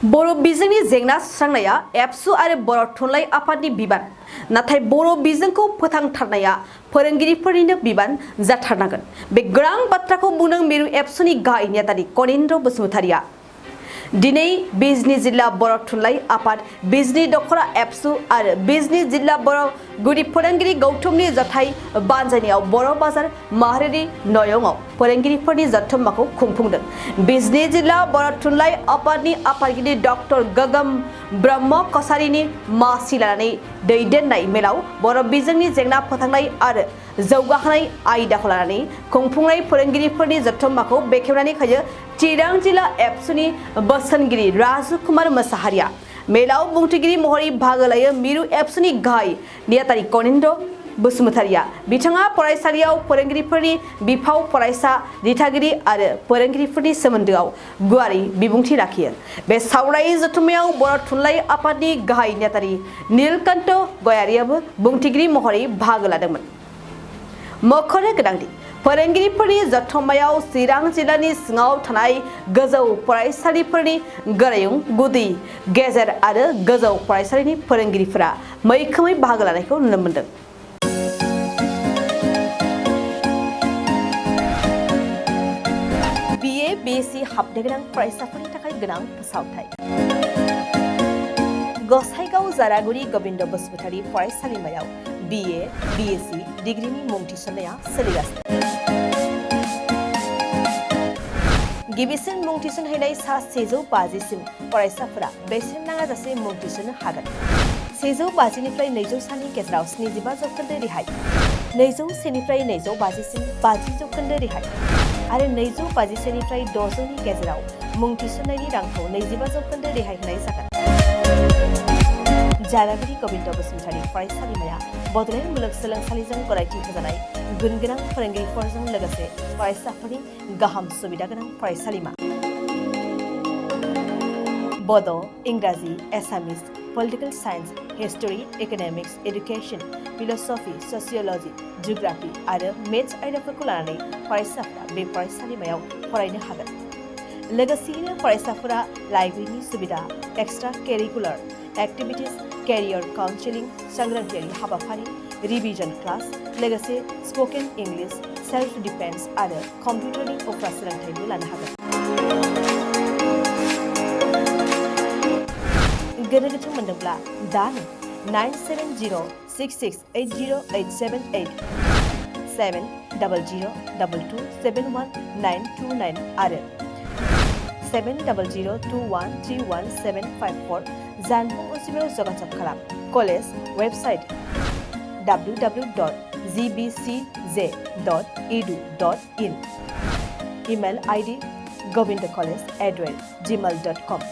बर' बिजोंनि जेंना सुस्रांनाया एबसु आरो बर' थुनलाइ आफादनि बिबान नाथाय बर' बिजोंखौ फोथांथारनाया फोरोंगिरिफोरनिनो बिबान जाथारनांगोन बे गोनां बाथ्राखौ बुंदों मिरु एबसुनि गाहाय नेहाथारि कनिन्द्र बसुमतारिया दिनै बिजनी जिल्ला बर' थुनलाइ आफाद बिजनी दखरा एबसु आरो बिजनी जिल्ला बर' गुदि फोरोंगिरि गौथुमनि जथाइ बानजायनायाव बर' बाजार माहारियारि नयंआव फोरोंगिरिफोरनि जथुम्माखौ खुंफुंदों बिजनी जिल्ला बर' थुनलाइ आफादनि आफादगिरि डक्टर गगम ब्रह्म कसारिनि मासि लानानै दैदेननाय मेलाव बर' बिजोंनि जेंना फोथांनाय आरो जौगाहोनाय आयदाखौ लानानै खुंफुंनाय फोरोंगिरिफोरनि जथुम्माखौ बेखेवनानै होयो चिरां जिल्ला एबसुनि बोसोनगिरि राजु कुमार मोसाहारिया मेलाव बुंथिगिरि महरै बाहागो लायो मिरु एबसुनि गाहाय नेहाथारि कनिन्द्र बसुमतारिया बिथाङा फरायसालियाव फोरोंगिरिफोरनि बिफाव फरायसा दिथागिरि आरो फोरोंगिरिफोरनि सोमोन्दोआव गुवारै बिबुंथि लाखियो बे सावराय जथुम्मायाव बर' थुनलाइ आफादनि गाहाय नेहाथारि नीलकण्ठ गयारियाबो बुंथिगिरि महरै बाहागो लादोंमोन मख'नो गोनांदि फोरोंगिरिफोरनि जथुम्मायाव चिरां जिल्लानि सिङाव थानाय गोजौ फरायसालिफोरनि गोरायुं गुदि गेजेर आरो गोजौ फरायसालिनि फोरोंगिरिफोरा मैखोमै बाहागो लानायखौ नुनो मोन्दों BA BSc हाबनो गोनां फरायसाफोरनि थाखाय गोनां फोसावथाय गसाइगाव जारागुरि गोविन्द बसुमतारी फरायसालिमायाव BA BSc डिग्रीनि मुं थिसननाया सोलिगासिनो गिबिसिन मुं थिसनहैनाय सा 150 सिम फरायसाफोरा बेसेन नाङाजासे मुं थिसननो हागोन 150 निफ्राय 200 सानि गेजेराव 75% रेहाय 201 निफ्राय 250 सिम 50% रेहाय आरो 251 निफ्राय 600 नि गेजेराव मुं थिसननायनि रांखौ 25% रेहाय होनाय जागोन जारागुरि गोविन्द बसुमतारी फरायसालिमाया बड'लेण्ड मुलुगसोलोंसालिजों गनायथि होजानाय गुनगोनां फोरोंगिरिफोरजों लोगोसे फरायसाफोरनि गाहाम सुबिदा गोनां फरायसालिमा बड' इंराजि एसामिस political science history economics education philosophy sociology geography आरो मेथ्स आयदाफोरखौ लानानै फरायसाफोरा बे फरायसालिमायाव फरायनो हागोन लोगोसेयैनो फरायसाफोरा लाइब्रेरिनि सुबिदा एक्सट्रा करिकुलार एक्टिविटीज कैरियर काउंसिलिंग सांग्रांथियारि हाबाफारि रिविजन क्लास लोगोसे स्पोकन इंग्लिश सेल्फ डिफेन्स आरो कम्पिउटारनि उफ्रा सोलोंथायबो लानो हागोन गोनो गोथो मोनदोंब्ला दानो 9706680878 700227129 आरो 7002131754 जानबुं अनजिमायाव जगाजग खालाम college website www.gbcj.edu.in email ID govindacollege@gmail.com